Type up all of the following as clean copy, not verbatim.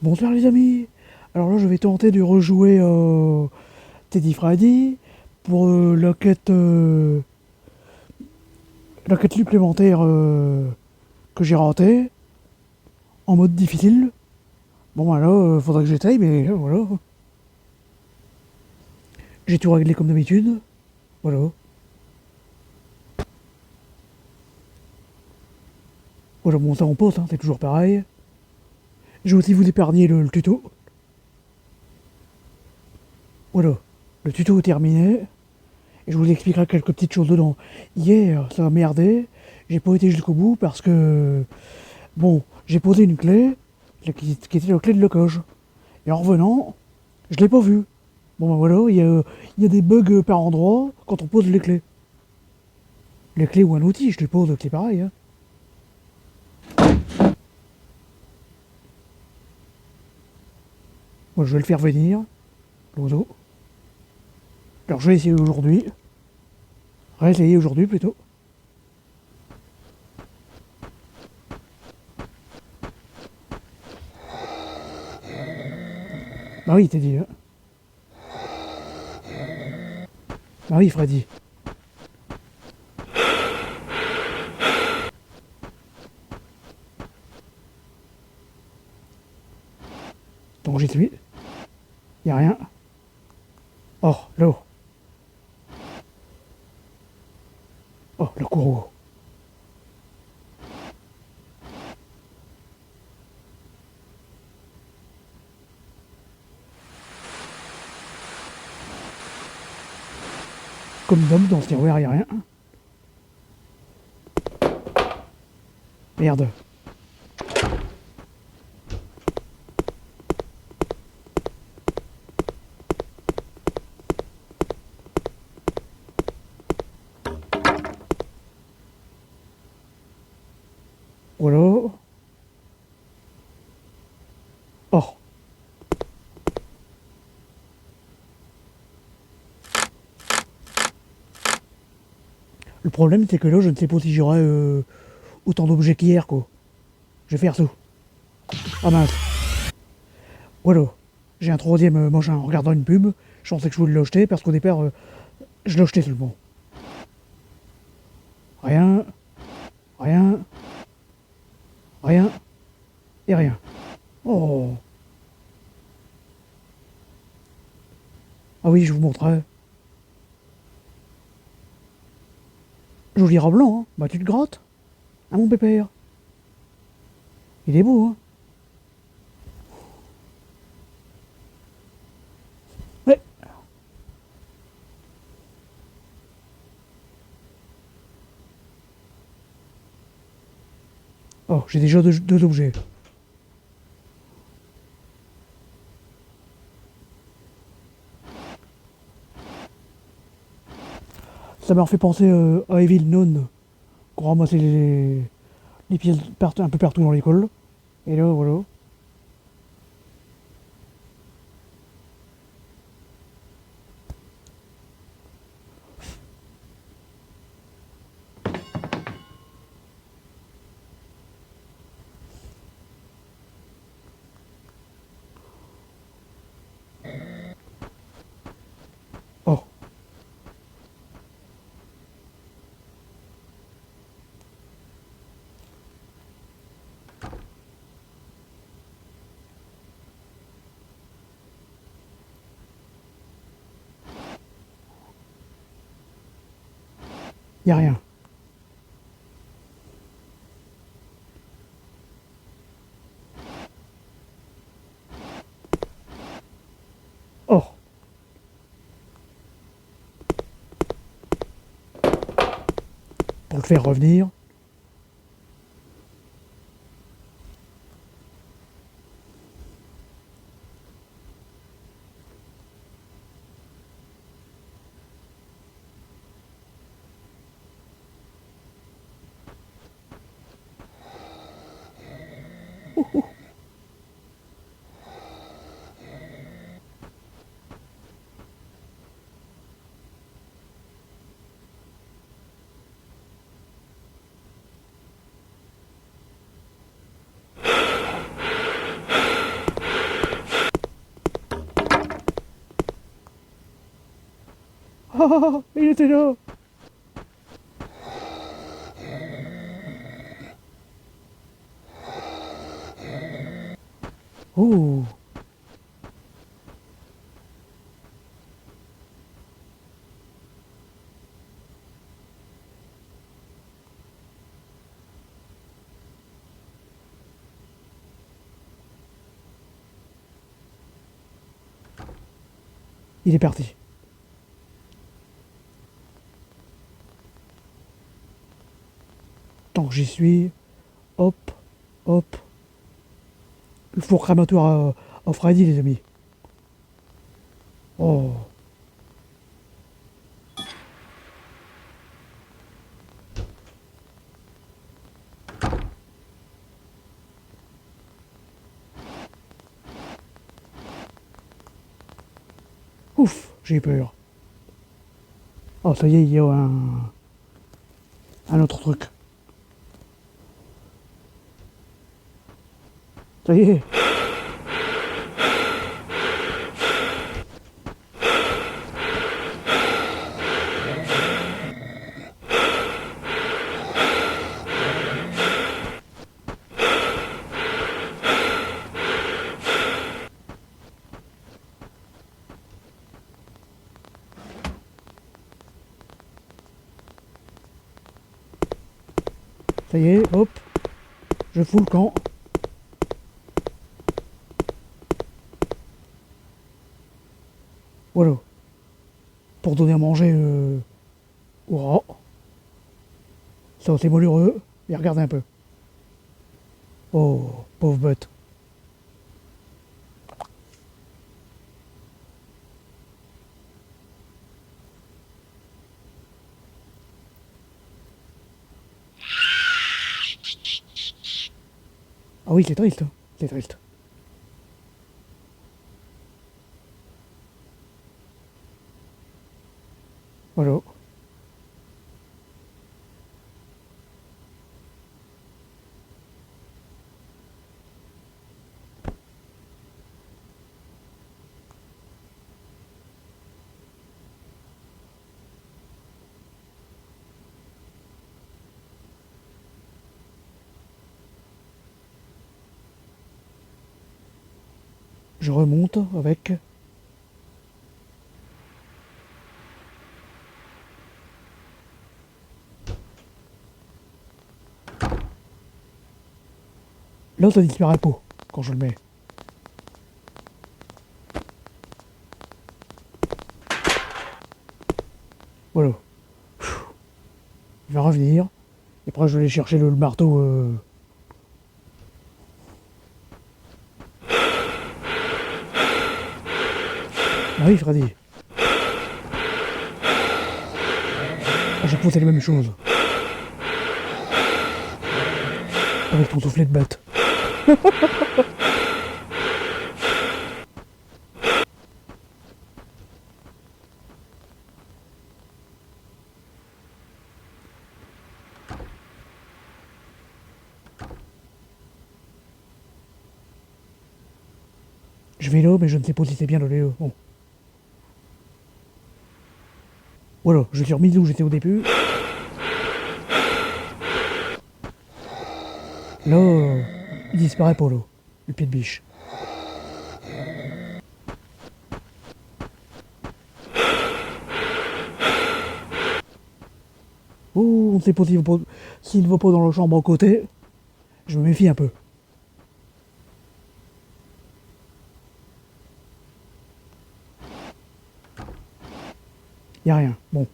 Bonsoir les amis. Alors là, je vais tenter de rejouer Teddy Freddy pour la quête supplémentaire que j'ai ratée en mode difficile. Bon bah là, faudra que j'essaye, mais voilà. J'ai tout réglé comme d'habitude. Voilà. Voilà, bon ça en pause, hein, c'est toujours pareil. Je vais aussi vous épargner le tuto. Voilà. Le tuto est terminé. Et je vous expliquerai quelques petites choses dedans. Hier, ça a merdé. J'ai pas été jusqu'au bout parce que bon, j'ai posé une clé, qui était la clé de locage. Et en revenant, je l'ai pas vue. Bon ben voilà, il y a des bugs par endroit quand on pose les clés. Les clés ou un outil, je les pose, c'est pareil. Hein. Moi, je vais le faire venir, l'oiseau. Alors je vais essayer aujourd'hui. Réessayer aujourd'hui plutôt. Bah oui, t'es dit. Hein. Bah oui, Freddy. Donc j'y suis. Y a rien. Oh, l'eau. Oh, le courroux. Comme d'hab, dans ce tiroir, y a rien. Merde. Voilà. Oh. Le problème, c'est que là, je ne sais pas si j'aurai autant d'objets qu'hier, quoi. Je vais faire ça. Ah mince. Voilà. J'ai un troisième machin en regardant une pub. Je pensais que je voulais l'acheter parce qu'au départ, je l'achetais seulement. Rien, rien, rien et rien. Oh. Ah oui, je vous montrerai. Joli rat blanc, hein. Bah tu te grattes. Ah mon pépère. Il est beau, hein. Ouais. Oh, j'ai déjà deux objets. Ça m'a fait penser à Evil Known. Qu'on ramassait les pièces un peu partout dans l'école. Et là, voilà. Oh, y a rien. Oh, pour le faire revenir. Ah, il était là. Oh, il est parti. Tant que j'y suis, hop, hop. Le four crématoire à Freddy, les amis. Oh, ouf, j'ai peur. Oh, ça y est, il y a un autre truc. Ça y est. Ça y est, hop. Je fous le camp. Voilà. Pour donner à manger au rat. Ça, c'est malheureux. Et regardez un peu. Oh, pauvre bête. Ah oui, c'est triste. C'est triste. Voilà. Je remonte avec. Là, ça disparaît pas quand je le mets. Voilà. Il va revenir. Et après, je vais aller chercher le marteau. Ah oui, Freddy. À chaque fois, c'est les mêmes choses. Avec ton soufflet de bête. Je vais là, mais je ne sais pas si c'est bien le Bon. Voilà, je suis remis d'où j'étais au début. Là, il disparaît pas, là. Le pied de biche. Oh, on ne sait pas s'il ne va pas dans la chambre à côté. Je me méfie un peu. Y a rien. Bon.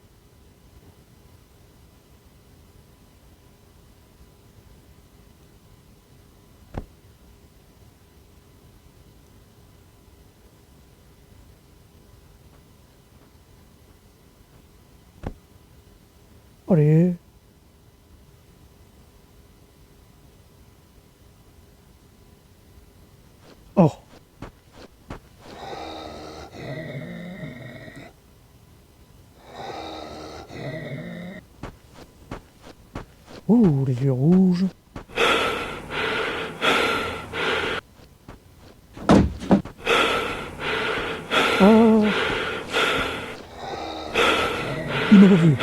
Allez. Oh. Oh, les yeux rouges. Ah. m'a pas vu.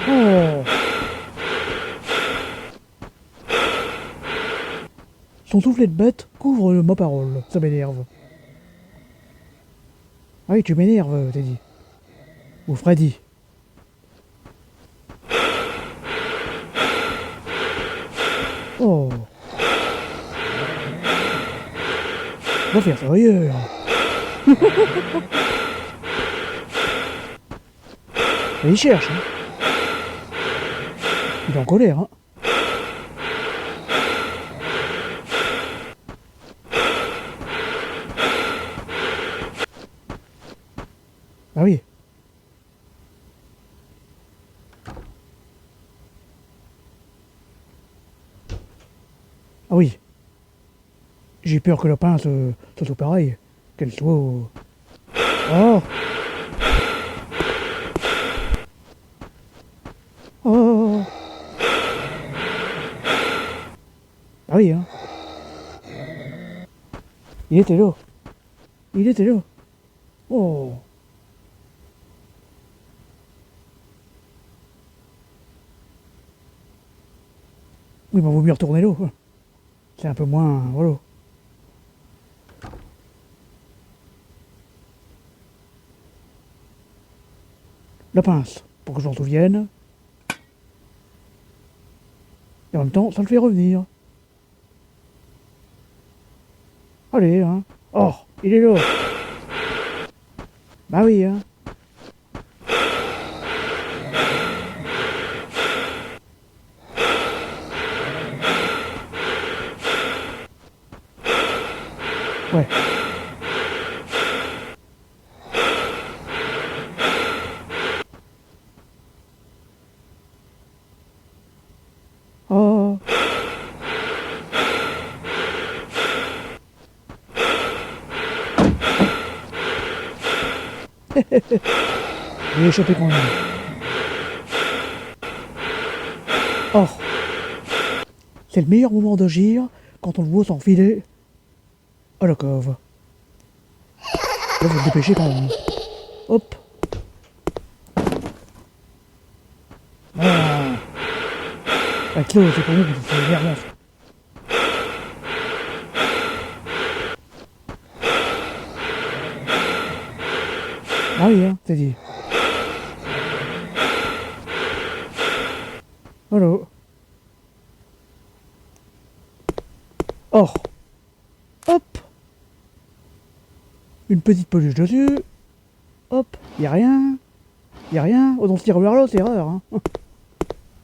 Oh. Son soufflet de bête couvre ma parole. Ça m'énerve. Ah oui, tu m'énerves, Teddy. Ou Freddy. Oh. On va faire ça ailleurs. Et il cherche, hein. Il est en colère, hein. Ah oui. Ah oui. J'ai peur que la pince soit pareil. Qu'elle soit... Oh. Oh. Ah oui, hein. Il était là. Il était là. Oh. Oui, mais vaut mieux retourner là. C'est un peu moins... Voilà. La pince, pour que je m'en souvienne. Et en même temps, ça le fait revenir. Allez, hein. Oh, il est là. Bah oui, hein. Ouais. Oh. J'ai échappé quand même. Oh. C'est le meilleur moment d'agir quand on le voit s'enfiler à la cave. Là, faut se dépêcher quand même. Hop. Ah. Avec l'eau, c'est pour nous, c'est vraiment... Ah oui, hein, c'est dit. Voilà. Oh. Hop. Une petite peluche dessus. Hop. Y'a rien. Y'a rien. Oh, donc tire vers l'eau, c'est erreur, hein.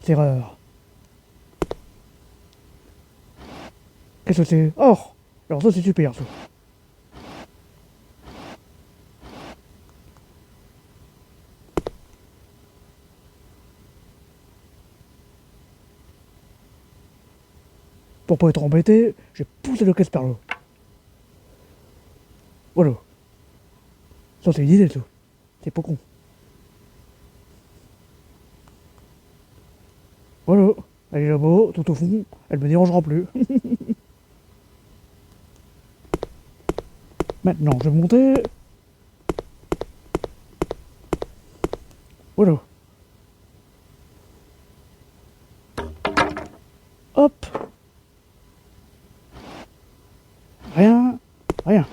C'est erreur. Qu'est-ce que c'est? Oh. Alors ça, c'est super, ça. Pour pas être embêté, j'ai poussé le caisse par là. Voilà. Ça, c'est une idée, ça. C'est pas con. Voilà. Elle est là-bas, tout au fond. Elle me dérangera plus. Maintenant, je vais monter. Voilà. Hop. Rien. Rien.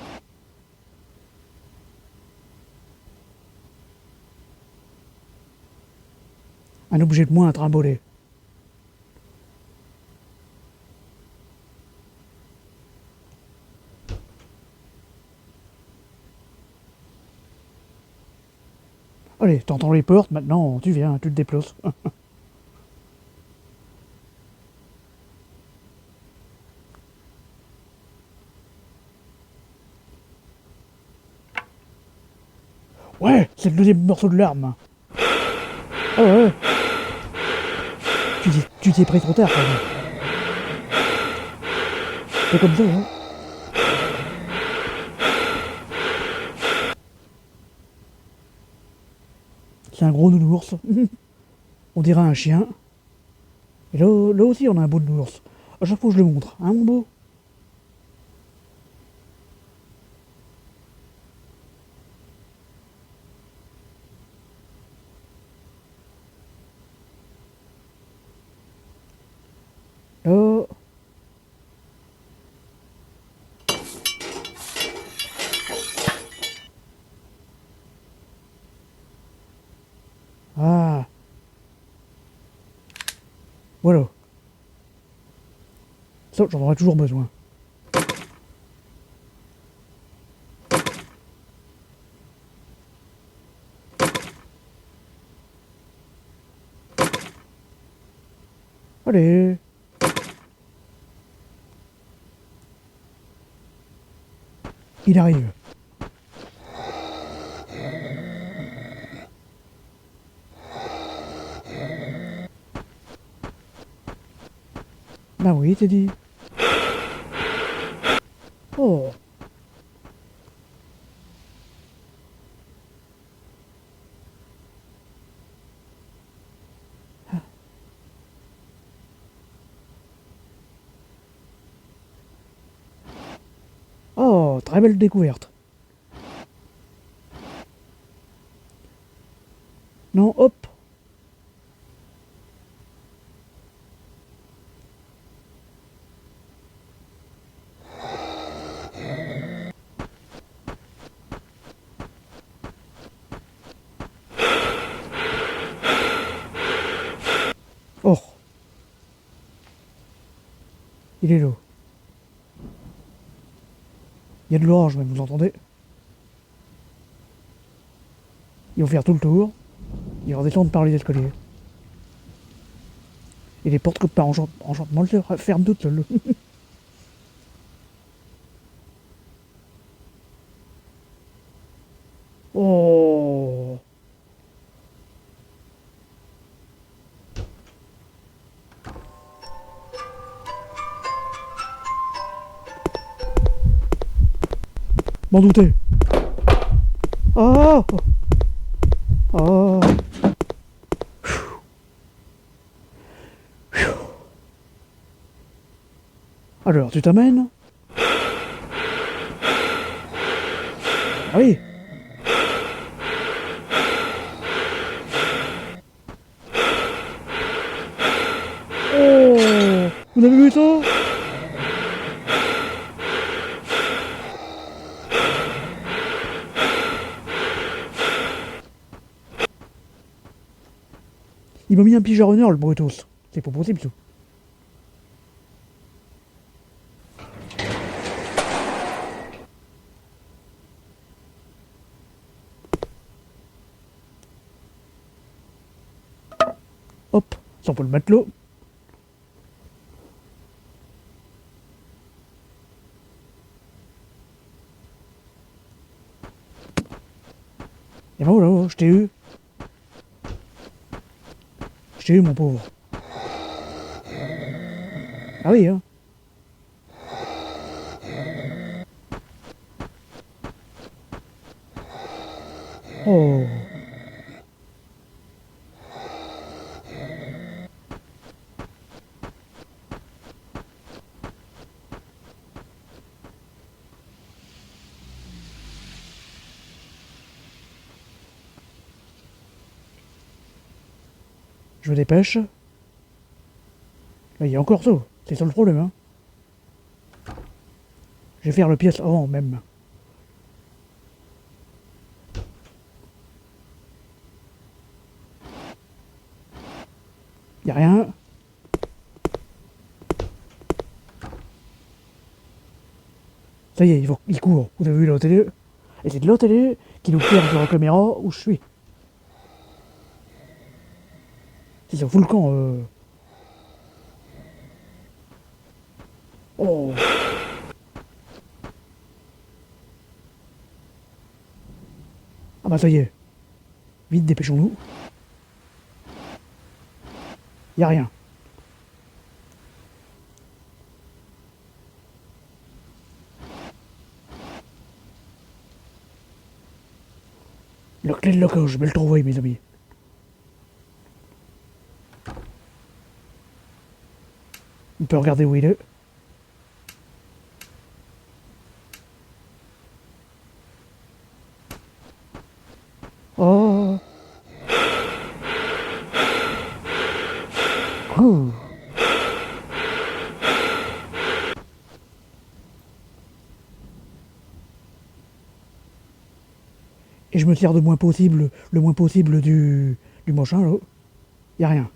Un objet de moins à trimballer. Allez, t'entends les portes, maintenant tu viens, tu te déplaces. Ouais, c'est le deuxième morceau de l'arme. Ah ouais. Tu t'y es pris trop tard, quand même. C'est comme ça, hein. C'est un gros nounours. On dirait un chien. Et là aussi, on a un beau nounours. À chaque fois, je le montre. Hein, mon beau? Là. Ah. Voilà. Ça, j'en aurai toujours besoin. Allez. Il arrive. Bah oui, t'es dit. Oh. Oh, très belle découverte. Non, hop. Oh. Il est là. Il y a de l'orange même, vous entendez? Ils vont faire tout le tour. Ils vont descendre par les escaliers. Et les portes que par enchantement se ferment toutes seules. Oh. M'en doutais. Oh. Oh. Alors, tu t'amènes? Ah oui. Oh. Vous avez vu ça? Il m'a mis un pigeonneur, le Brutus. C'est pas possible, tout. Hop, ça on peut le mettre là. Et ben voilà, je t'ai eu. Je t'ai eu, mon pauvre. Ah oui, hein. Oh. Je me dépêche. Là, il y a encore ça. C'est ça le problème, hein. Je vais faire le pièce avant, même. Y a rien. Ça y est, il court. Vous avez vu la télé? Et c'est de la télé qui nous perd sur la caméra où je suis. Si ça fout le camp, Oh. Ah bah ça y est. Vite, dépêchons-nous. Y a rien. La clé de la cage, je vais le trouver, mes amis. On peut regarder où il est. Oh. Ouh. Et je me sers le moins possible du machin, là. Y a rien.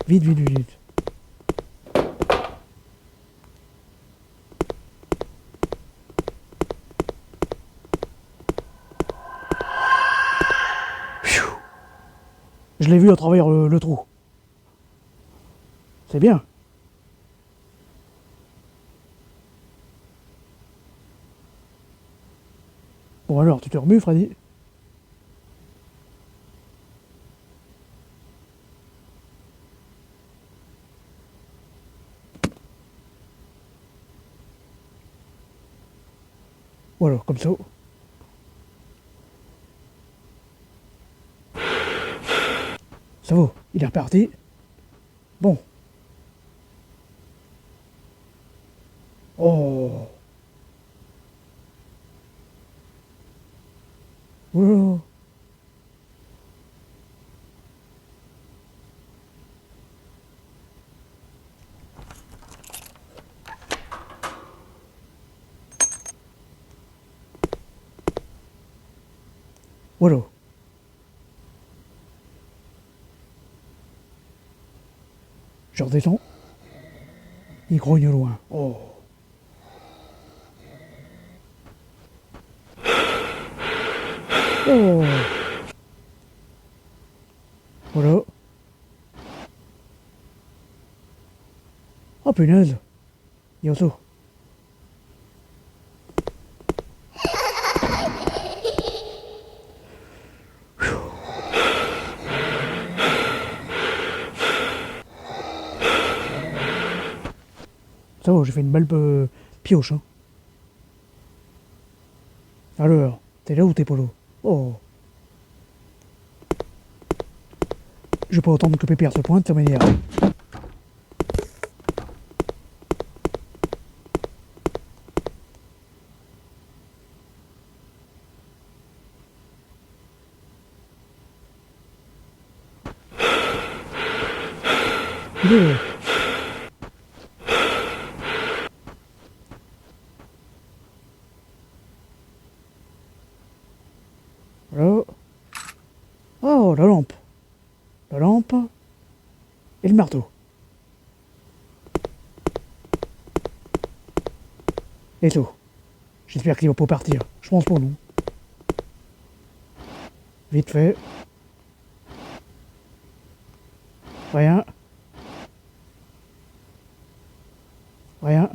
Vite, vite, vite, vite. Pfiou. Je l'ai vu à travers le trou. C'est bien. Bon alors, tu te remues, Freddy? Voilà, comme ça. Ça va, il est reparti. Bon. Oh. Oula. Voilà. Je redescends. Il grogne loin. Oh. Oh. Voilà. Oh punaise. Yosso. Ça va, j'ai fait une belle pioche. Hein. Alors, t'es là ou t'es pas là? Oh. Je vais pas attendre que Pépère se pointe, ça m'énerve. Il est là. Voilà. Oh, la lampe. La lampe. Et le marteau. Et tout. J'espère qu'il va pas partir. Je pense pas, non. Vite fait. Rien. Rien.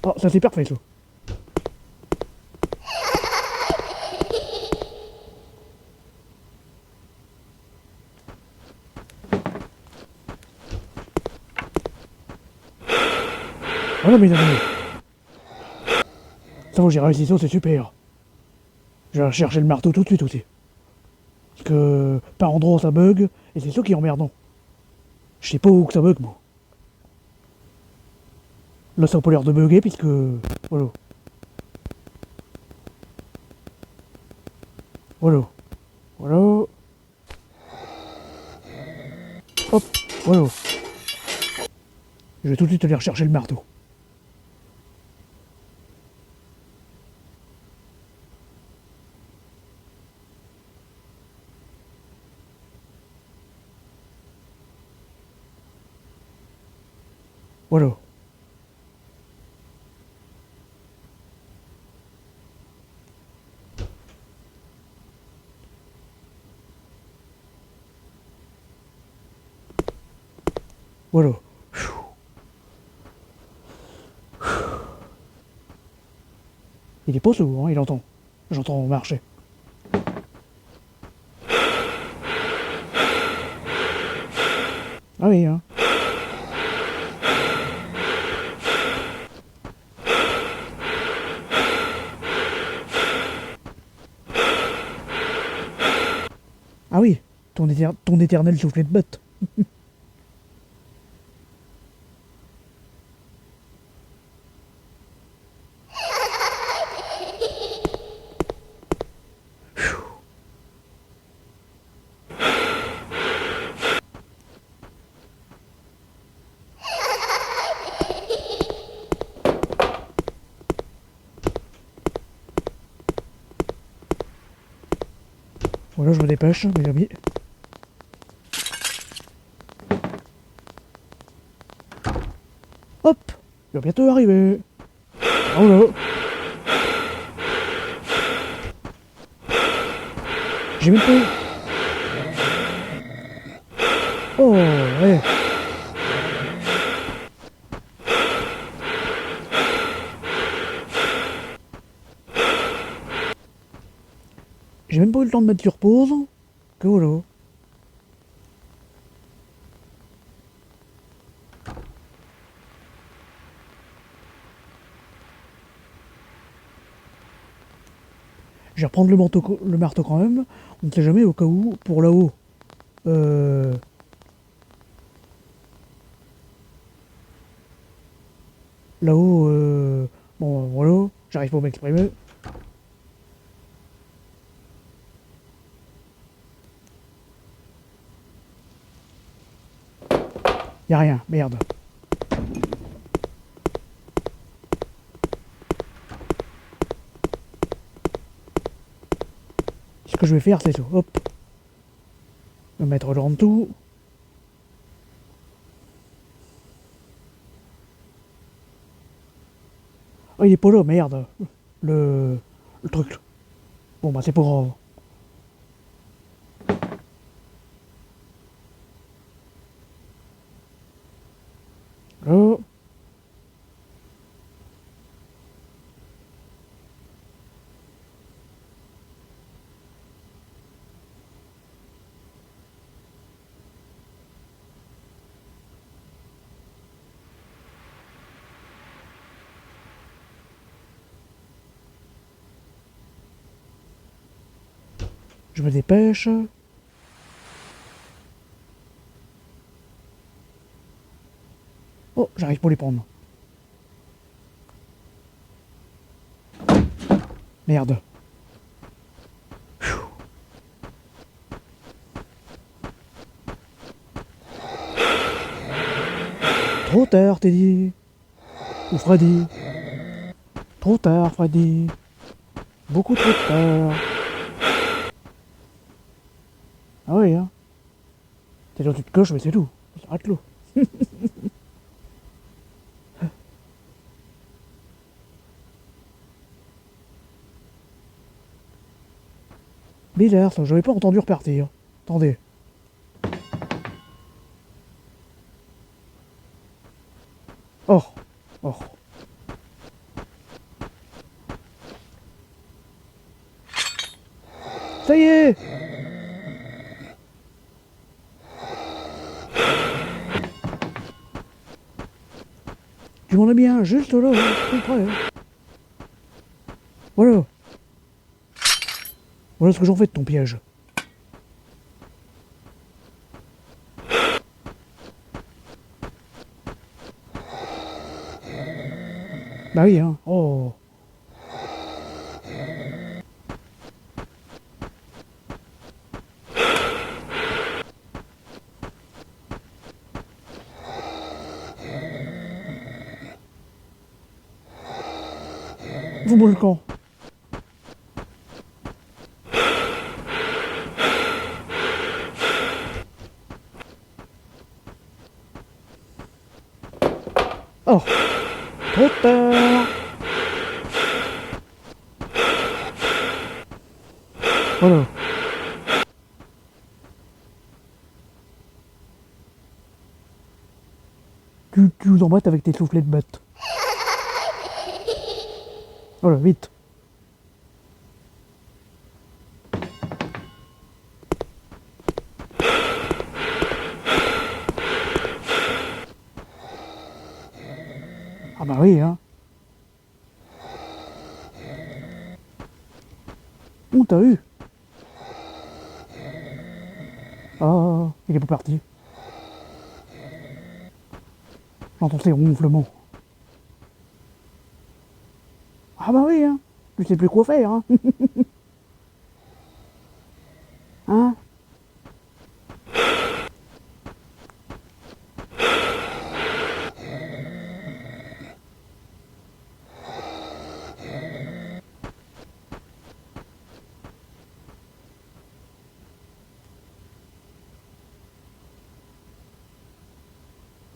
Oh, ça c'est parfait, ça. Voilà, mes amis. Ça va, j'ai réussi ça, c'est super. Je vais chercher le marteau tout de suite aussi. Parce que par endroit ça bug, et c'est ça qui est emmerdant. Je sais pas où que ça bug, moi. Là, ça a pas l'air de bugger, puisque... Voilà. Voilà. Voilà. Hop. Voilà. Je vais tout de suite aller rechercher le marteau. Voilà. Voilà. Il est pas sourd, hein, il entend. J'entends marcher. Ah oui, hein. Ah oui, ton éternel soufflet de botte. Voilà, je me dépêche, mes amis. Hop, il va bientôt arriver. Oh là. J'ai même pas... Oh, ouais. J'ai même pas eu le temps de mettre sur pause. Que voilà. Je vais reprendre le marteau quand même. On ne sait jamais au cas où, pour là-haut. Euh... Là-haut, bon, voilà. J'arrive pas à m'exprimer. Y a rien, merde. Ce que je vais faire, c'est ça. Hop. Me mettre dans tout. Oh, il est pas là, merde. Le... Le truc. Bon, bah, c'est pas grave. Là. Je me dépêche. Oh, j'arrive pas à les prendre. Merde. Trop tard, Teddy. Ou Freddy. Trop tard, Freddy. Beaucoup trop tard. Ah oui, hein. T'es dans une coche, mais c'est tout. Ça s'arrête là. Bizarre, ça. J'avais pas entendu repartir. Attendez. Oh. Oh. Ça y est. Tu m'en as bien, juste là, tout près. Voilà. Voilà ce que j'en fais de ton piège. Bah oui, hein. Oh. Vous me le camp. Oh. Trop tard. Voilà. Tu nous embêtes avec tes soufflets de bête. Voilà, vite. Ah bah oui, hein. On t'a eu. Ah, il est pas parti. J'entends ses ronflements. Ah bah oui, hein. Tu sais plus quoi faire, hein. Hein.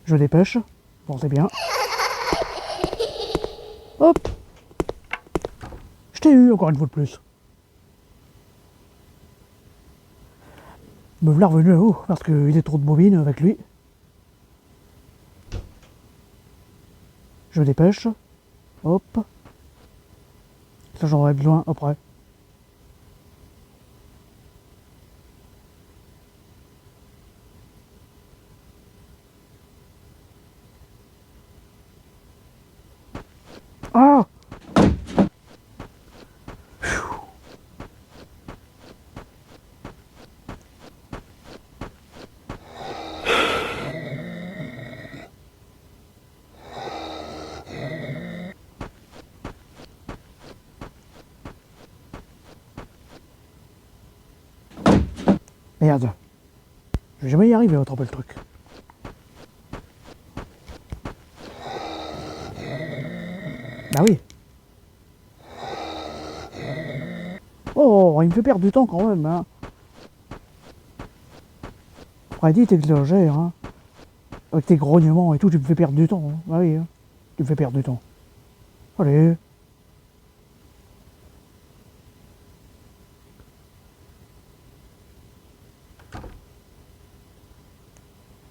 Je me dépêche. Bon, c'est bien. Hop. Je t'ai eu encore une fois de plus. Me voilà revenu à haut parce qu'il est trop de bobines avec lui. Je me dépêche. Hop. Ça j'en aurai besoin après. Ah! Merde. Je vais jamais y arriver à attraper le truc. Bah oui. Oh, il me fait perdre du temps quand même, hein. Freddy, t'exagères, hein. Avec tes grognements et tout, tu me fais perdre du temps. Hein. Bah oui, hein. Tu me fais perdre du temps. Allez.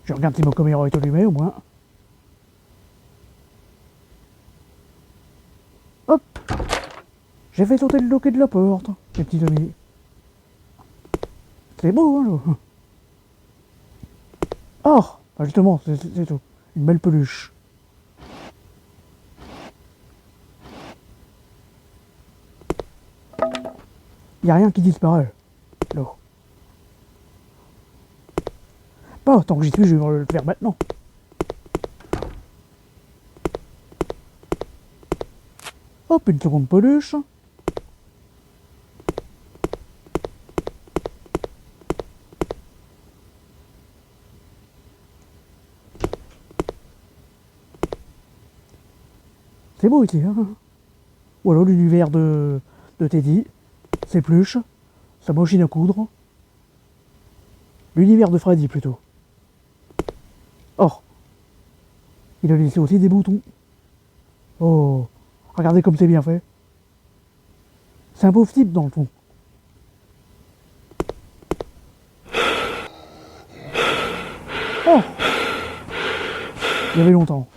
Je regarde si mon caméra est allumée au moins. Hop. J'ai fait sauter le loquet de la porte, mes petits amis. C'est beau, hein, là. Oh, bah justement, c'est tout. Une belle peluche. Y a rien qui disparaît. Là. Pas tant que j'y suis, je vais le faire maintenant. Hop, une seconde peluche. C'est beau ici, hein. Voilà l'univers de Teddy, ses pluches, sa machine à coudre. L'univers de Freddy plutôt. Oh, il a laissé aussi des boutons. Oh, regardez comme c'est bien fait. C'est un pauvre type dans le fond. Oh, il y avait longtemps.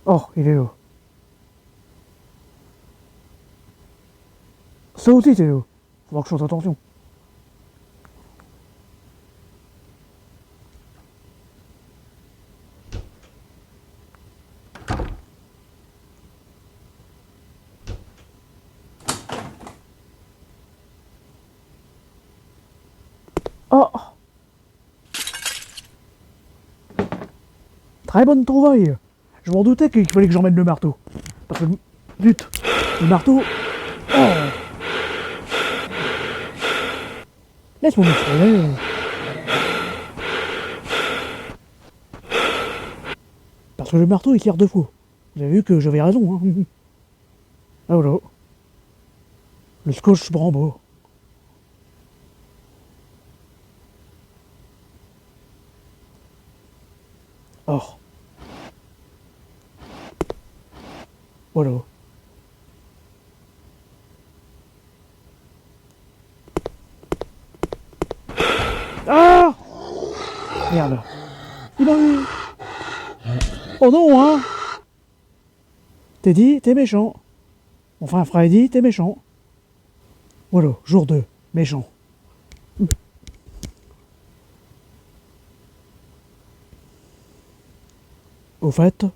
Oh, il est là. Ça aussi c'est là. Faut que je fasse attention. Oh, très bonne trouvaille. Je m'en doutais qu'il fallait que j'emmène le marteau. Parce que, zut, le marteau... Oh, laisse-moi m'exprimer. Parce que le marteau il sert de faux. Vous avez vu que j'avais raison, hein. Ah voilà. Le scotch Brembo. Oh. Voilà. Ah! Merde. Il a eu. Oh non, hein! Teddy, t'es méchant. Enfin, Freddy, t'es méchant. Voilà, jour 2, méchant. Au fait...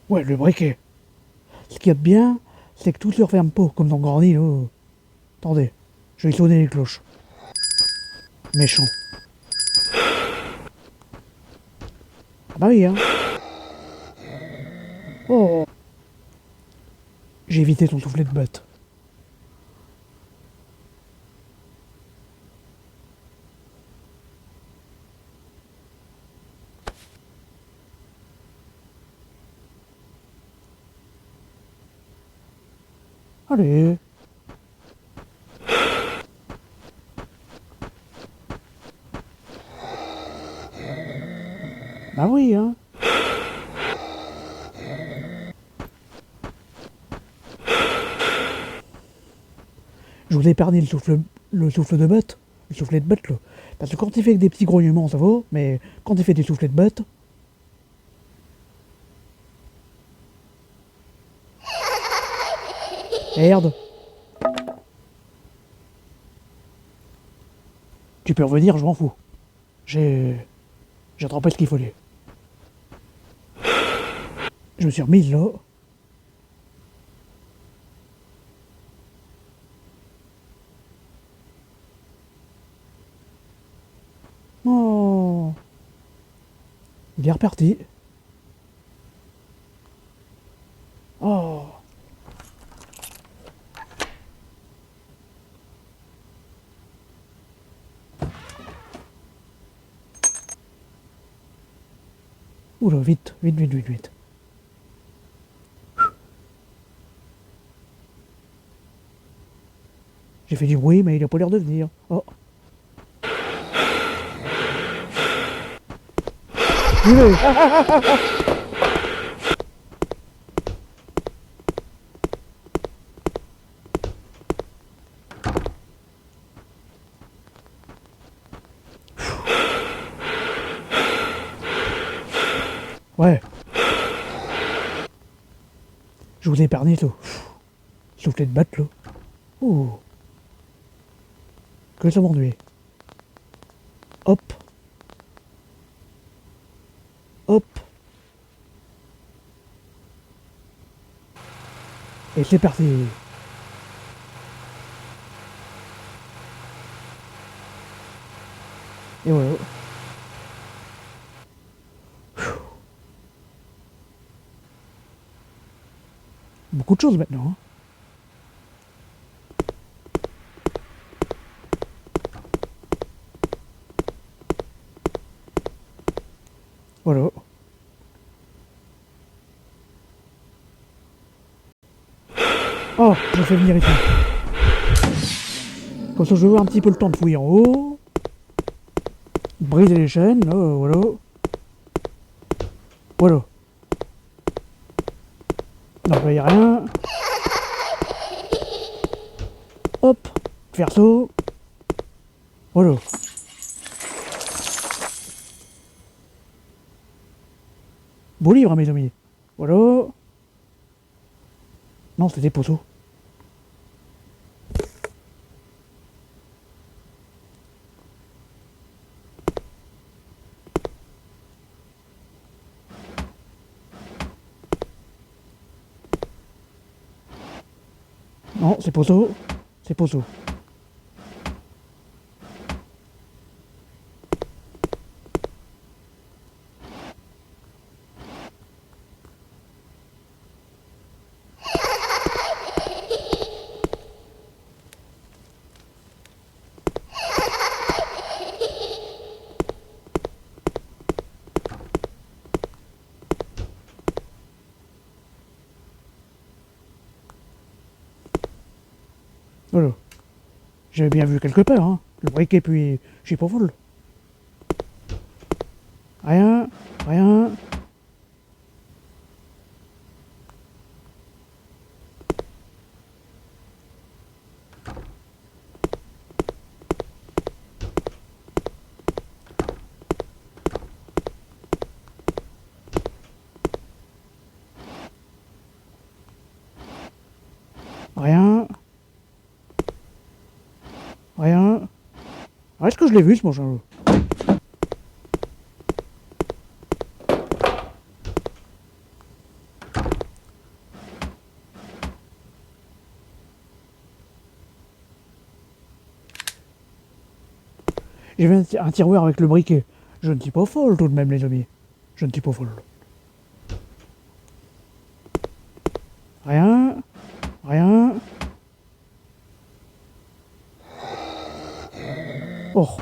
Ouais, le briquet. Ce qu'il y a de bien, c'est que tout se referme pas, comme dans Granny, là. Attendez, je vais sonner les cloches. Méchant. Ah bah oui, hein. Oh. J'ai évité ton soufflet de bête. Allez. Bah oui, hein. Je vous ai épargné le souffle de bête. Le soufflet de bête, là. Parce que quand il fait que des petits grognements, ça va. Mais quand il fait des soufflets de bête... Merde. Tu peux revenir, je m'en fous. J'ai attrapé ce qu'il fallait. Je me suis remise là. Oh. Il est reparti. Oh. Oula, vite, vite, vite, vite, vite. J'ai fait du bruit, mais il a pas l'air de venir. Oh. Oula. Ouais. Je vous ai épargné tout. Soufflet de batte, là. Ouh. Que ça m'ennuie. Hop. Hop. Et c'est parti. Et voilà. Beaucoup de choses maintenant. Hein. Voilà. Oh, je fais venir ici. Comme ça, je vais avoir un petit peu le temps de fouiller en haut. Briser les chaînes, là, voilà. Voilà. Non, il n'y a rien. Hop. Faire saut. Voilà. Beau livre, hein, mes amis. Voilà. Non, c'était des poteaux. Non, c'est poteau. C'est poteau. Voilà. J'avais bien vu quelque part, hein. Le briquet, puis je suis pas folle. Rien. Rien. Rien. Rien. Ah, est-ce que je l'ai vu, ce machin? J'ai vu un tiroir avec le briquet. Je ne suis pas folle, tout de même, les amis. Je ne suis pas folle. Rien. Rien. Oh.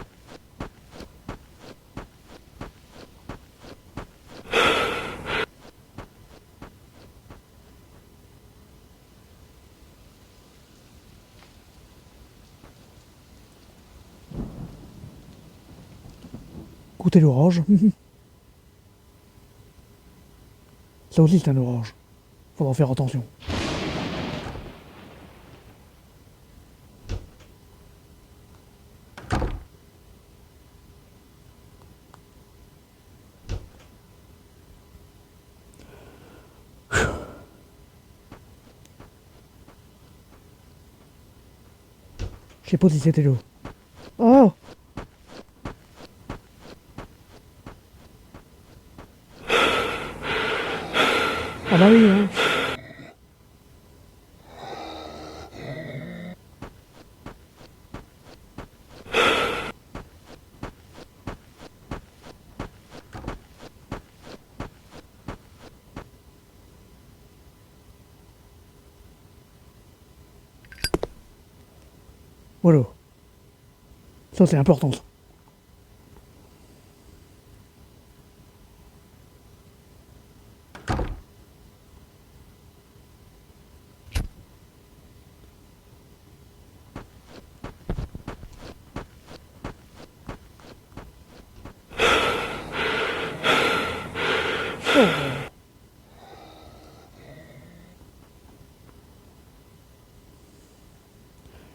Écoutez l'orage. Ça aussi c'est un orage. Faudra faire attention. Je sais pas si c'était l'eau. Oh! Ah bah oui, hein. Voilà. Ça c'est important ça. Oh.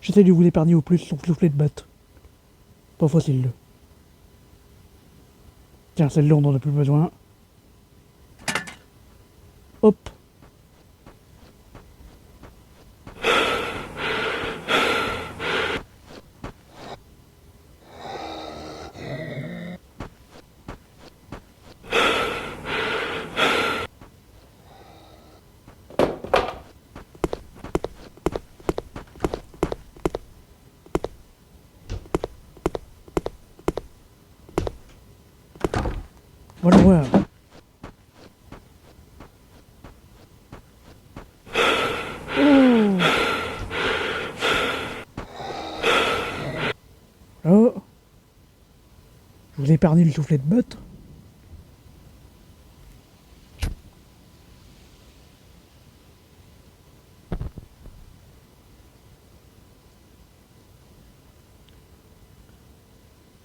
J'essaie de vous épargner au plus son soufflet de batte. Pas facile. Tiens, celle-là on en a plus besoin. Hop. Voilà voir. Oh. Là. Je vous épargne le soufflet de batte.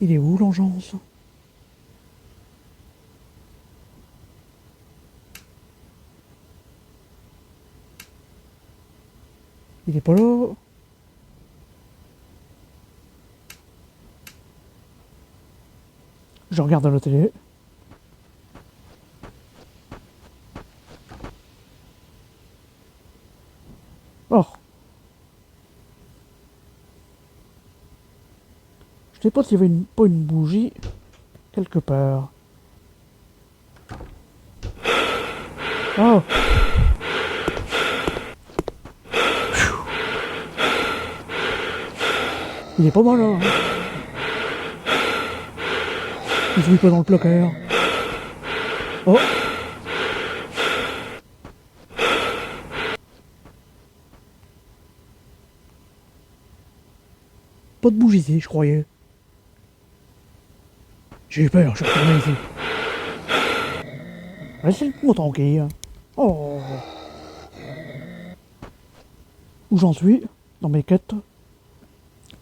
Il est où l'engeance? Il est pas là. Je regarde à la télé. Oh. Je sais pas s'il y avait pas une bougie quelque part. Oh. Il est pas mal là. Hein. Il se met pas dans le placard. Oh. Pas de bougie ici, je croyais. J'ai eu peur, je suis retourné ici. Laissez-moi tranquille. Oh. Où j'en suis dans mes quêtes?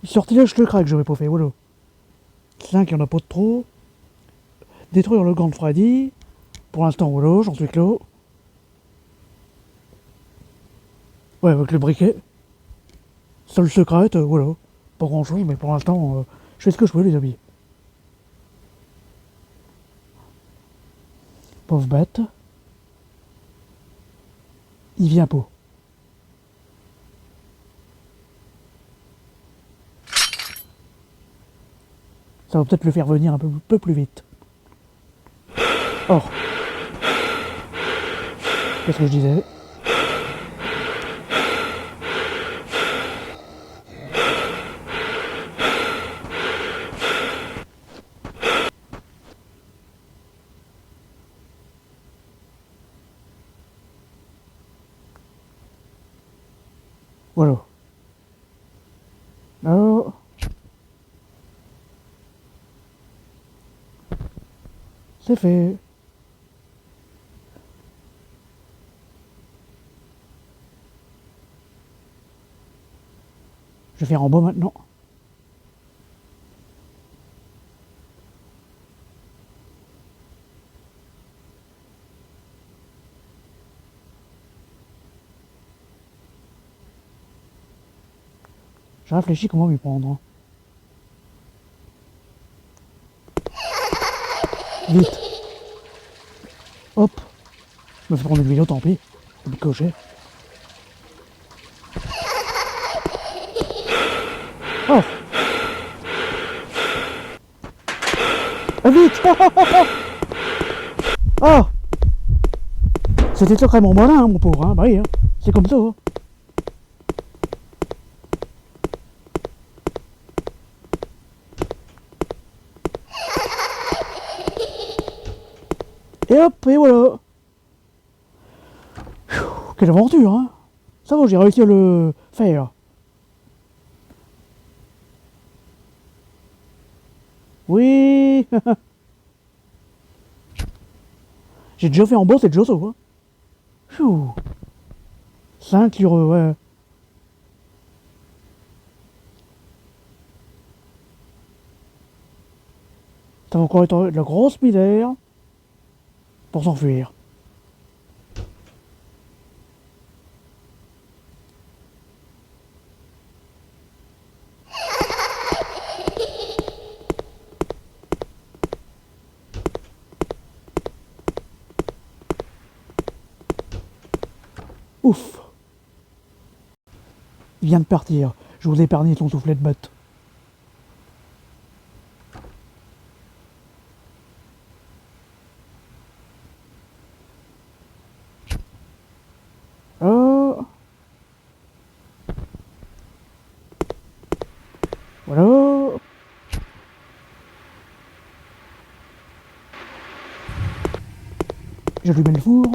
Sortilège le crack, j'aurais pas fait, voilà. 5, il y en a pas de trop. Détruire le gant de Freddy. Pour l'instant, voilà, j'en suis clos. Ouais, avec le briquet. Seule secrète, voilà. Pas grand chose, mais pour l'instant, je fais ce que je peux, les amis. Pauvre bête. Il vient pas. Ça va peut-être le faire venir un peu plus vite. Oh. Qu'est-ce que je disais? Voilà. Oh. C'est fait. Je vais faire en bas maintenant. J'ai réfléchi comment m'y prendre. Vite. Hop. Me fait prendre une vidéo, tant pis. Je vais me cocher. Oh. Ah, vite. Oh. C'était sacrément malin, hein, mon pauvre. Hein. Bah oui, hein. C'est comme ça. Hein. Et hop, et voilà. Quelle aventure, hein. Ça va, j'ai réussi à le faire. Oui. J'ai déjà fait en bas, c'est déjà ça, hein. Pfiou. 5 sur, ouais. Ça va encore être de la grosse misère pour s'enfuir. Ouf. Il vient de partir. Je vous ai épargné son soufflet de bête. Oh. Voilà. J'allume le four.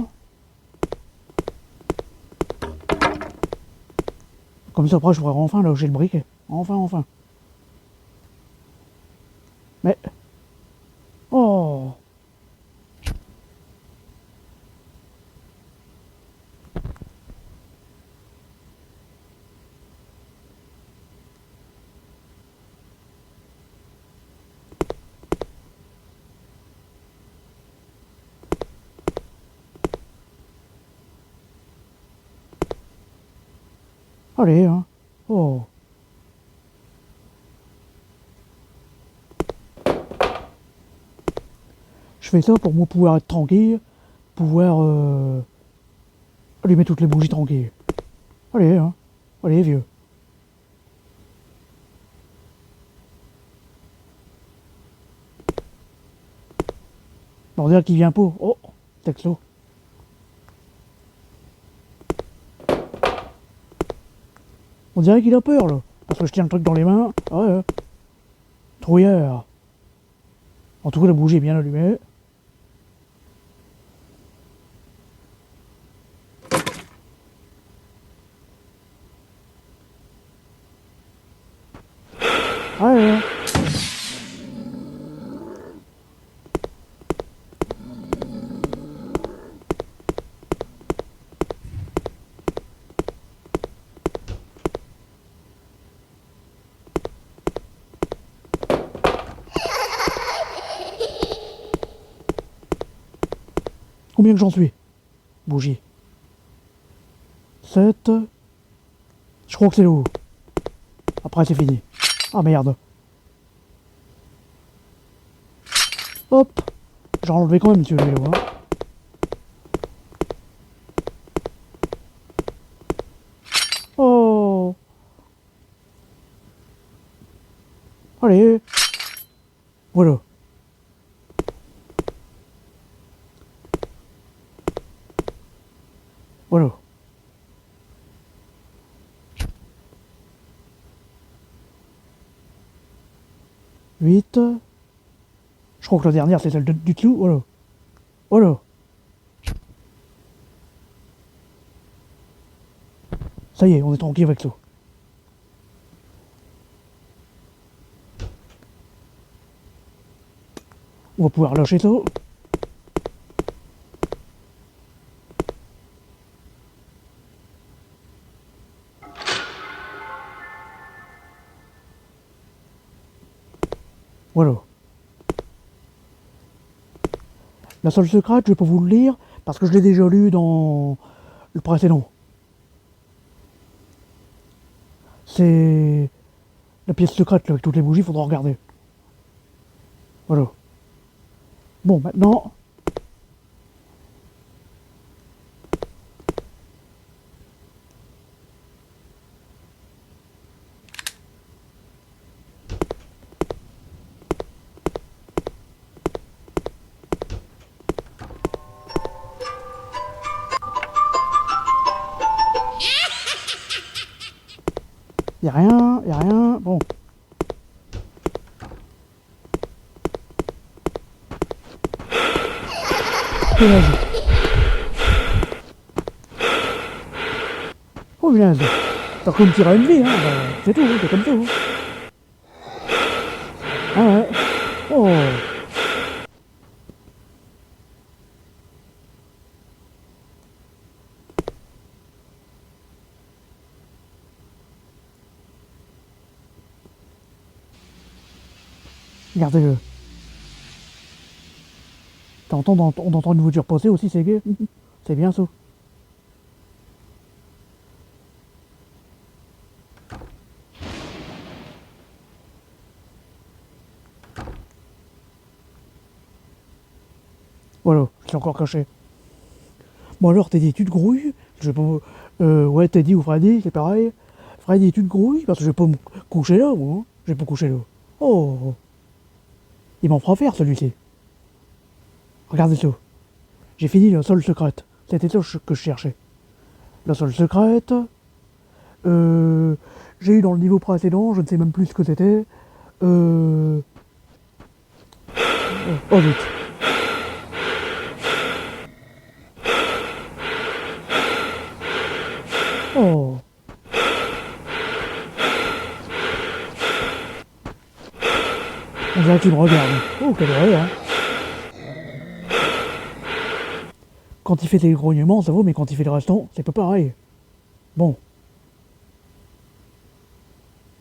Comme ça, après, je pourrais enfin loger le briquet. Enfin, enfin. Mais... Oh. Allez, hein. Oh. Je fais ça pour moi pouvoir être tranquille. Pouvoir allumer toutes les bougies tranquilles. Allez, hein. Allez, vieux. Bordel qui vient pas. Oh, texto. On dirait qu'il a peur, là. Parce que je tiens le truc dans les mains. Ah ouais. Trouilleur. En tout cas, la bougie est bien allumée. Ah ouais. Combien que j'en suis? Bougie. 7. Je crois que c'est le haut. Après, c'est fini. Ah merde. Hop. J'ai enlevé quand même, monsieur le vélo, hein. Oh. Allez. Voilà. Voilà. Huit. Je crois que la dernière, c'est celle du dessous. Voilà. Voilà. Ça y est, on est tranquille avec ça. On va pouvoir lâcher ça. Voilà. La seule secrète, je vais pas vous le lire, parce que je l'ai déjà lu dans le précédent. C'est La pièce secrète là, avec toutes les bougies, faudra regarder. Voilà. Bon, maintenant... Y'a rien, y'a rien. Bon. Punaise. Oh punaise. T'as comme tirer à une vie, hein. Bah, c'est tout, c'est comme tout. Ah ouais. Oh. Regardez-le. On entend une voiture passer aussi, c'est gay. C'est bien ça. Voilà, c'est encore caché. Bon alors, Teddy, tu te grouilles? Je sais pas... ouais, Teddy ou Freddy, c'est pareil. Freddy, tu te grouilles? Parce que je vais pas me coucher là, moi. Hein. Je vais pas coucher là. Oh. Il m'en fera faire, celui-ci. Regardez ça. J'ai fini la solde secrète. C'était ça que je cherchais. La solde secrète. J'ai eu dans le niveau précédent, je ne sais même plus ce que c'était. Oh zut. Oh. On dirait qu'il me regarde. Oh, quelle horreur, hein. Quand il fait des grognements, ça vaut, mais quand il fait le restant, c'est pas pareil. Bon.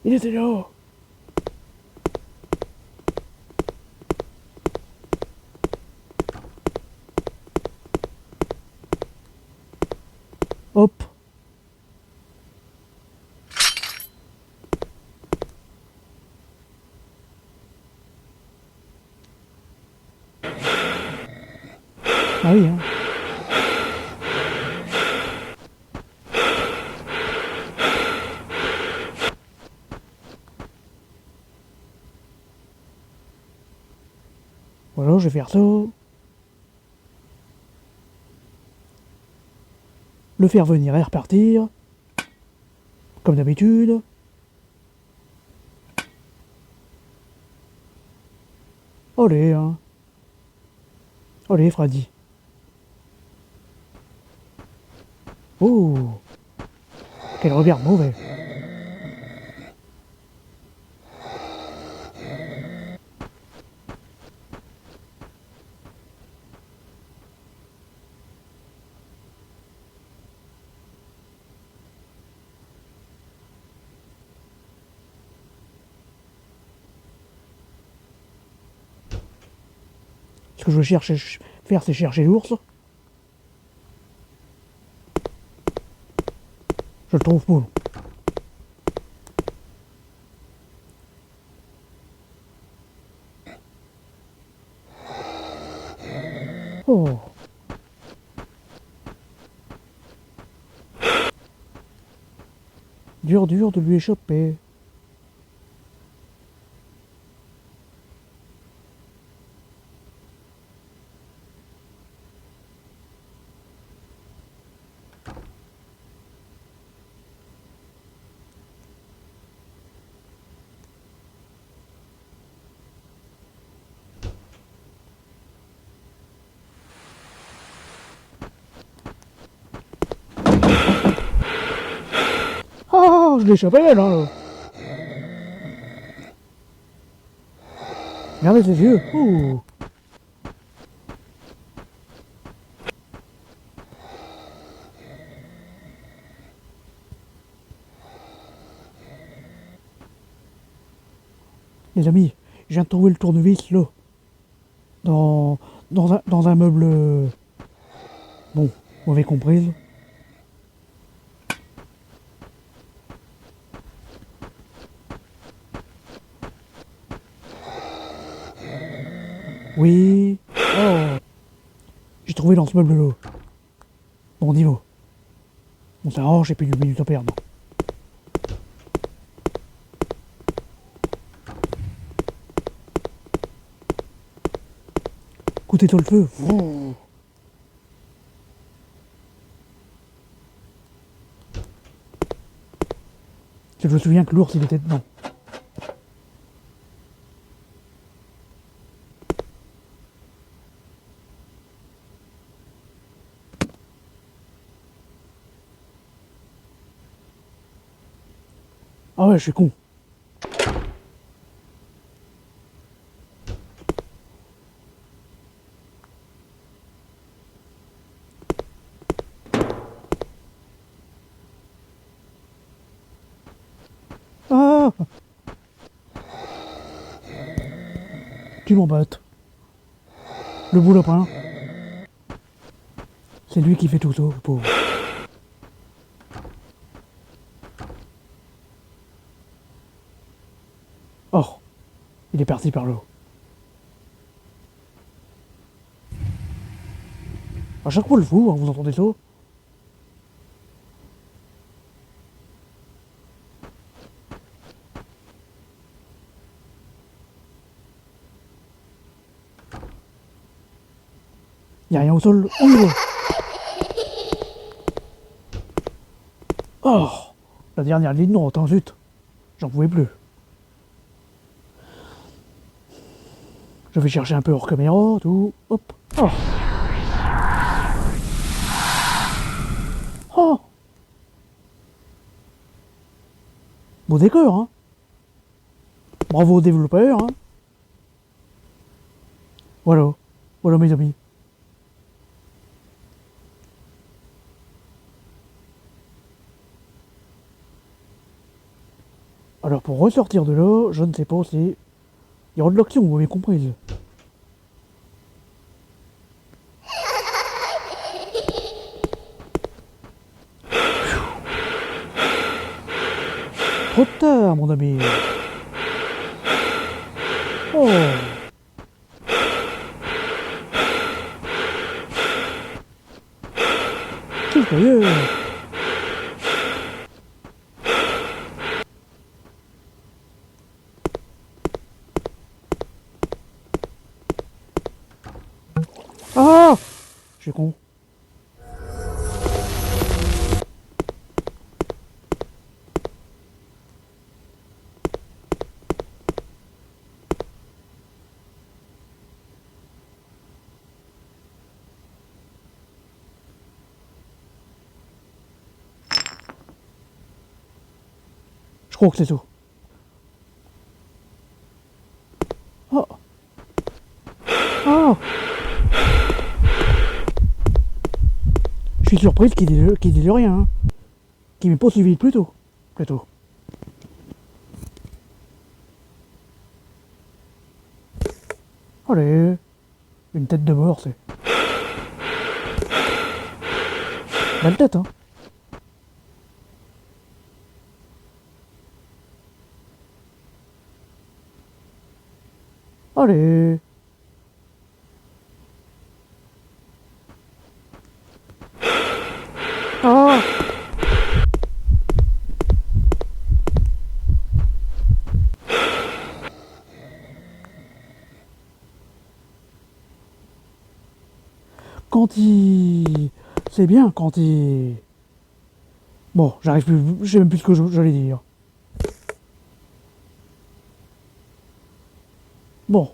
Il était là. Hop. Ah oui, hein. Voilà, je vais faire ça. Le faire venir et repartir. Comme d'habitude. Allez, hein. Allez, Freddy. Oh. Quel regard mauvais. Ce que je veux faire, c'est chercher l'ours. Je le trouve pas. Oh. Dur de lui échapper. Ah, je l'ai échappé là. Regardez ses yeux. Ouh. Les amis, je viens de trouver le tournevis là. Dans un meuble... Bon, vous avez compris. Oui. Oh. J'ai trouvé dans ce meuble-là. Bon niveau. Bon, ça arrange, j'ai plus d'une minute à perdre. Écoutez-toi le feu. Oh. Je me souviens que l'ours, il était dedans. Ah ouais, je suis con. Ah, tu m'embêtes. Le beau lapin. C'est lui qui fait tout ça, le pauvre. Oh, il est parti par là. À chaque fois le fou, hein, vous entendez ça? Y'a rien au sol. On y va. Oh, la dernière ligne droite, hein, zut. J'en pouvais plus. Je vais chercher un peu hors caméra, tout. Hop. Oh. Oh. Beau décor, hein. Bravo aux développeurs, hein. Voilà. Voilà mes amis. Alors pour ressortir de là, je ne sais pas si... Il y aura de l'action, vous m'avez comprise. Trop tard, mon ami. Oh. Quel tailleur. Ah. Je suis con. Je crois que c'est tout. Oh. Oh. Je suis surprise qu'il dise rien. Hein. Qu'il m'ait pas suivi plus tôt. Plutôt. Allez. Une tête de mort, c'est... Belle tête, hein. Allez. Ah. Quand il... C'est bien quand il... Bon, j'arrive plus... Je sais même plus ce que j'allais dire. Bon.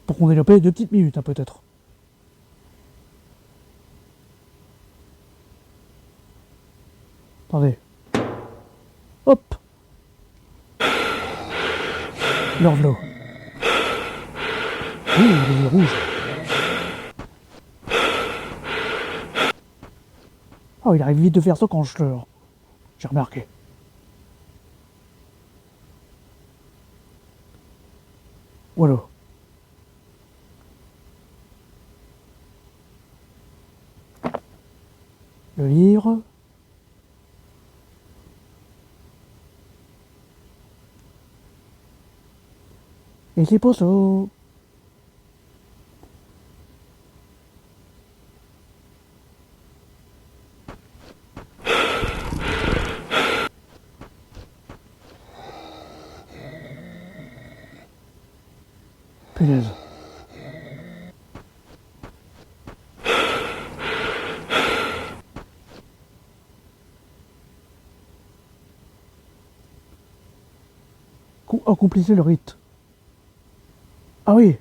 Pour qu'on ait la paix 2 petites minutes, hein, peut-être. Attendez. Hop. L'enveloppe. Ouh, il est rouge. Oh, il arrive vite de faire ça quand je leurre. J'ai remarqué. Voilà. Le livre. Et c'est pas ça. Punaise. Accomplissez le rite. Ah oui.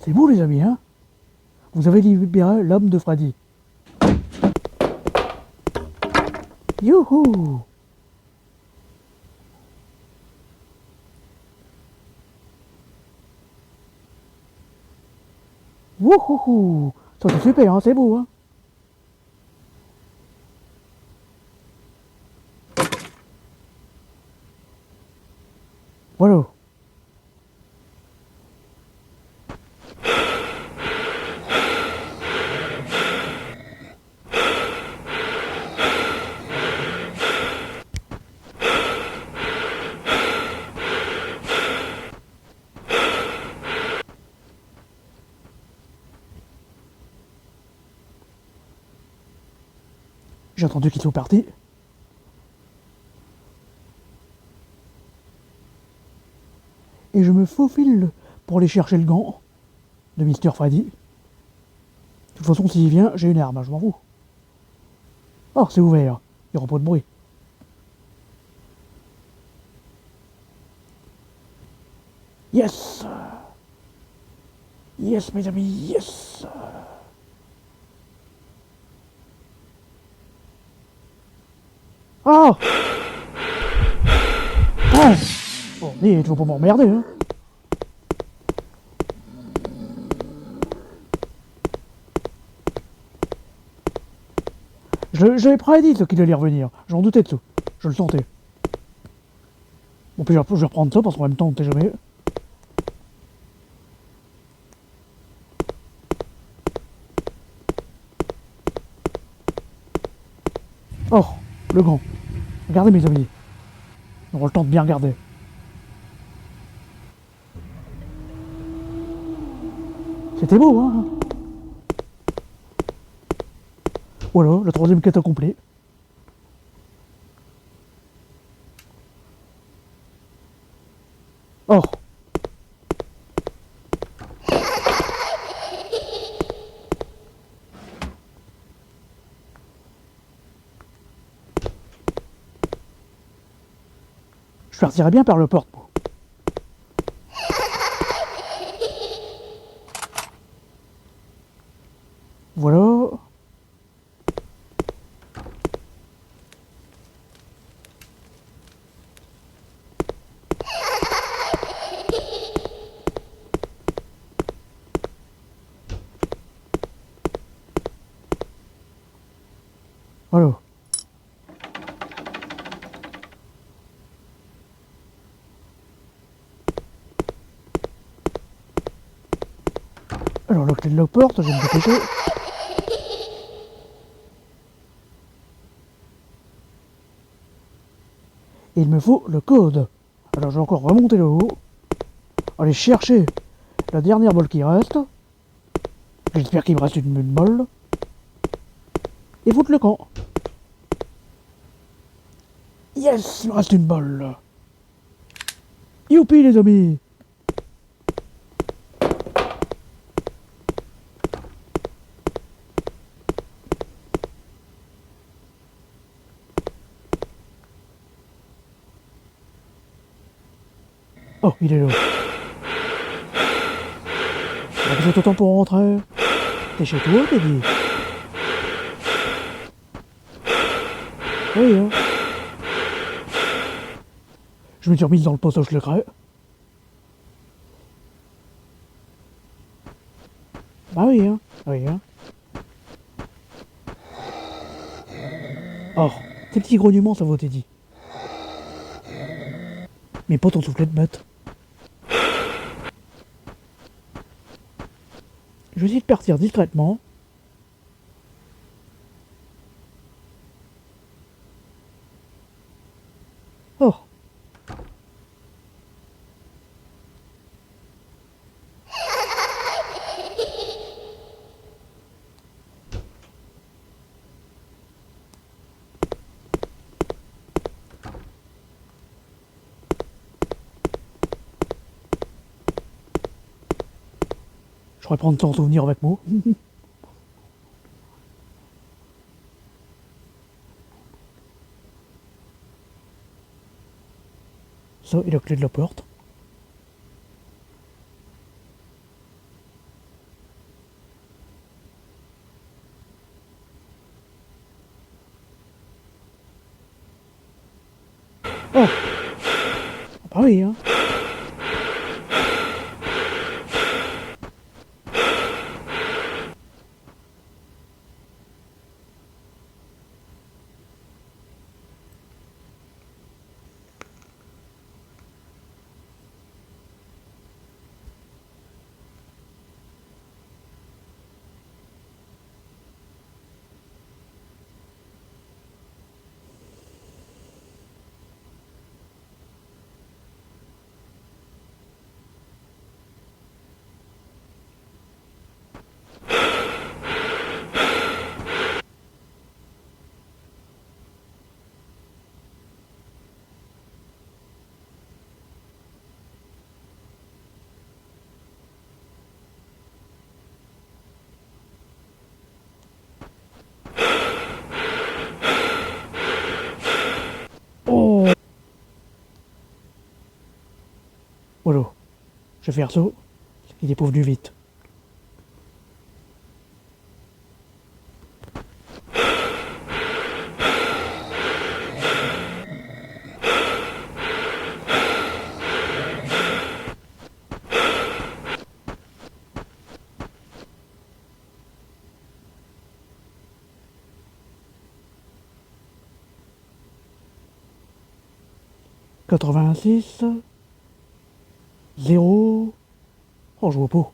C'est beau les amis, hein. Vous avez libéré l'homme de Freddy. Youhou! Wouhouhou! Ça c'est super, hein, c'est beau, hein. Voilà. J'ai entendu qu'ils sont partis. Et je me faufile pour aller chercher le gant de Mister Freddy. De toute façon, s'il vient, j'ai une arme, hein, je m'en fous. Oh, c'est ouvert. Il n'y aura pas de bruit. Yes! Yes, mes amis, yes! Oh! Oh! Bon, dis, tu vas pas m'emmerder, hein? Je l'ai prédit qu'il allait revenir. J'en doutais de ça. Je le sentais. Bon, puis je vais reprendre ça parce qu'en même temps, on t'es jamais. Oh, le gant. Regardez mes amis. On aura le temps de bien regarder. C'était beau, hein? Voilà, la troisième quête accomplie. Oh. Je partirais bien par le porte. Voilà. Voilà. Alors la clé de la porte, je vais me dépêcher. Et il me faut le code. Alors je vais encore remonter le haut. Aller chercher la dernière balle qui reste. J'espère qu'il me reste une balle. Et foutre le camp. Yes, il me reste une balle. Youpi les amis. Oh, il est là. Vous êtes au temps pour rentrer. T'es chez toi, t'es dit. Oui, hein. Je me suis remise dans le passage secret. Bah oui, hein. Oui, hein. Oh, tes petits grognements, ça vaut, t'es dit. Mes potes ont soufflé de mettre. Je vais essayer de partir discrètement. Oh. Je pourrais prendre ton souvenir avec moi. Ça, et la clé de la porte. Oh. Ah bah oui, hein. Oh. Voilà. Je vais faire ça. Il est pauvre du vite. Quatre-vingt-six. 0. Oh, je vois pas.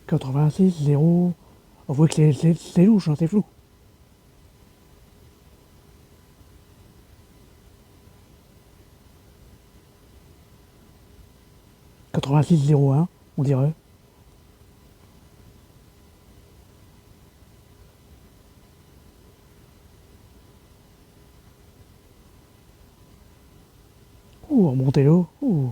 Quatre-vingt-six, 0. Avouez que c'est louche, hein, c'est flou. 8601, on dirait. Ouh, remontez l'eau. Ouh.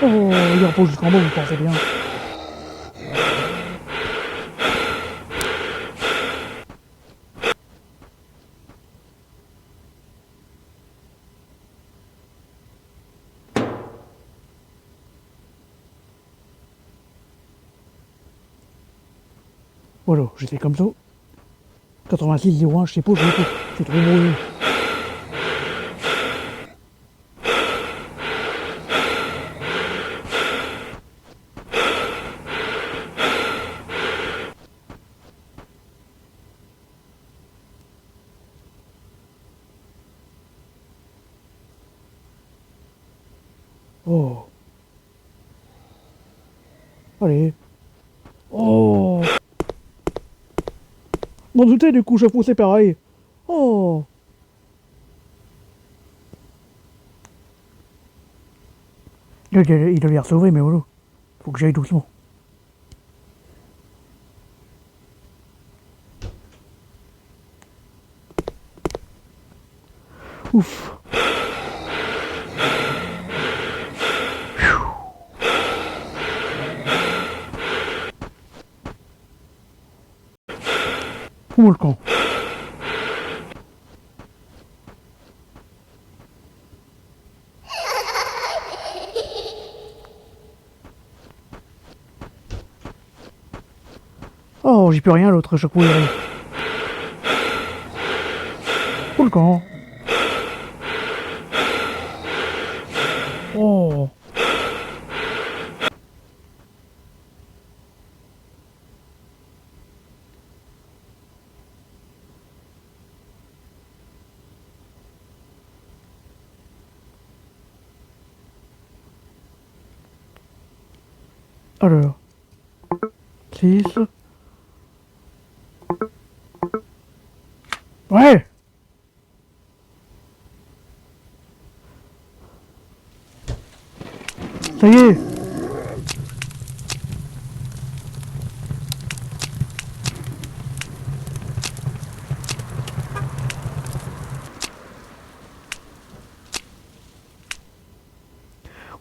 Oh, il repose jusqu'en bas, vous pensez bien. Voilà, j'étais comme ça. 8601, je sais pas, je sais pas. C'est trop brouillé. Oh. Allez. Oh. M'en doutais, du coup, chaque fois c'est pareil. Oh. Il a l'air sauvé, mais voilà. Faut que j'aille doucement. Ouf. Fous-moi le camp. plus rien, l'autre, à chaque fois, il arrive. Où le camp? Oh. Alors. 6. Ouais. Ça y est.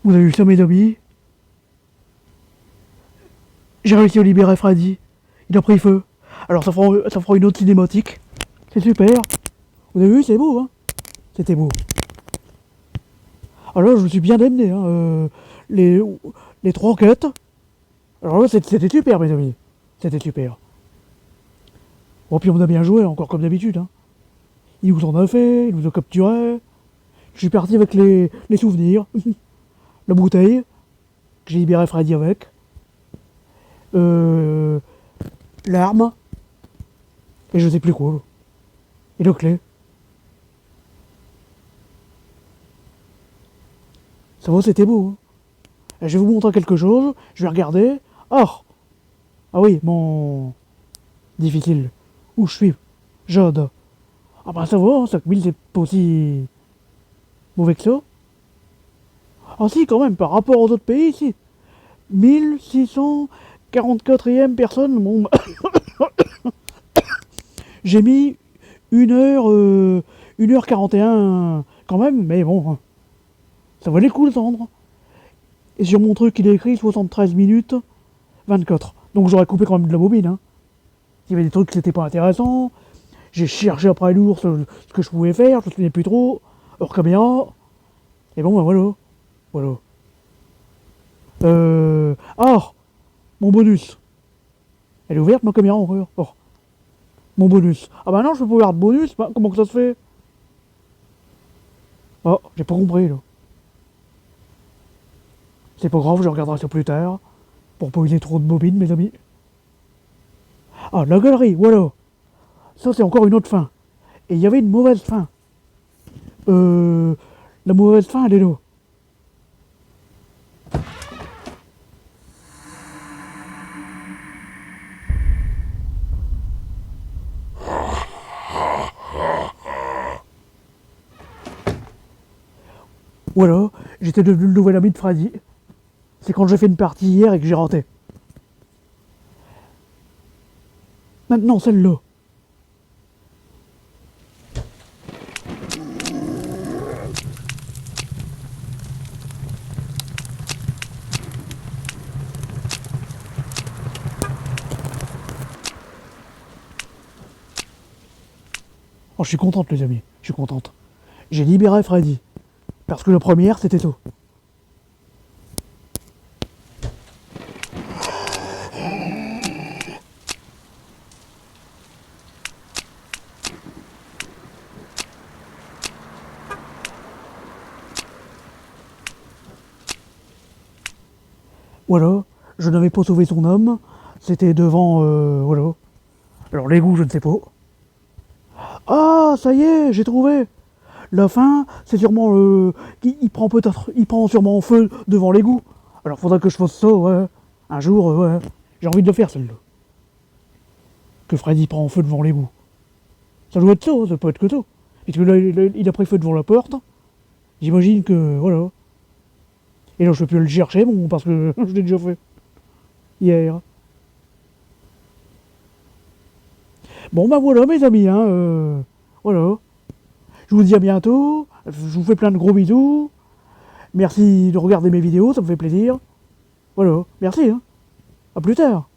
Vous avez vu ça, mes amis? J'ai réussi à libérer Freddy. Il a pris feu. Alors ça fera une autre cinématique. C'est super. Vous avez vu, c'est beau, hein? C'était beau. Alors là, je me suis bien démené, hein. Les 3 quêtes. Alors là, c'était super, mes amis. C'était super. Bon, puis on a bien joué, encore comme d'habitude, hein. Il nous en a fait, il nous a capturé. Je suis parti avec les souvenirs. La bouteille, que j'ai libéré Freddy avec. L'arme. Et je sais plus quoi. Et le clé. Ça va, c'était beau. Hein. Et je vais vous montrer quelque chose. Je vais regarder. Oh. Ah oui, mon... Difficile. Où je suis? Jade. Ah bah ça va, hein, 5000 c'est pas aussi... mauvais que ça. Ah si, quand même, par rapport aux autres pays, si. 1644e personne, bon... J'ai mis 1h41 quand même, mais bon... Hein. Ça valait le coup de tendre. Et sur mon truc, il est écrit 73 minutes 24. Donc j'aurais coupé quand même de la bobine. Hein. Il y avait des trucs qui n'étaient pas intéressants. J'ai cherché après l'ours ce que je pouvais faire, je me souvenais plus trop. Hors caméra. Et bon, ben voilà. Voilà. Ah, mon bonus. Elle est ouverte ma caméra encore. Oh. Mon bonus. Ah bah non, je peux pas ouvrir de bonus. Bah, comment que ça se fait? Oh, j'ai pas compris là. C'est pas grave, je regarderai ça plus tard. Pour pas user trop de bobines, mes amis. Ah, la galerie, voilà. Ça, c'est encore une autre fin. Et il y avait une mauvaise fin. La mauvaise fin, elle est là. Voilà, j'étais devenu le nouvel ami de Freddy. C'est quand j'ai fait une partie hier et que j'ai raté. Maintenant, celle-là. Oh, je suis contente, les amis. Je suis contente. J'ai libéré Freddy. Parce que la première, c'était tout. Voilà, je n'avais pas sauvé son homme. C'était devant... voilà. Alors l'égout, je ne sais pas. Ah, ça y est, j'ai trouvé. La fin, c'est sûrement il prend sûrement feu devant l'égout. Alors faudra que je fasse ça, ouais. Un jour, ouais. J'ai envie de le faire celle-là. Que Freddy prend feu devant l'égout. Ça doit être ça, ça peut être que ça. Puisque là, il a pris feu devant la porte. J'imagine que, voilà. Et là, je peux plus le chercher, bon, parce que je l'ai déjà fait. Hier. Bon, bah voilà, mes amis, hein. Voilà. Je vous dis à bientôt. Je vous fais plein de gros bisous. Merci de regarder mes vidéos, ça me fait plaisir. Voilà. Merci, hein. À plus tard.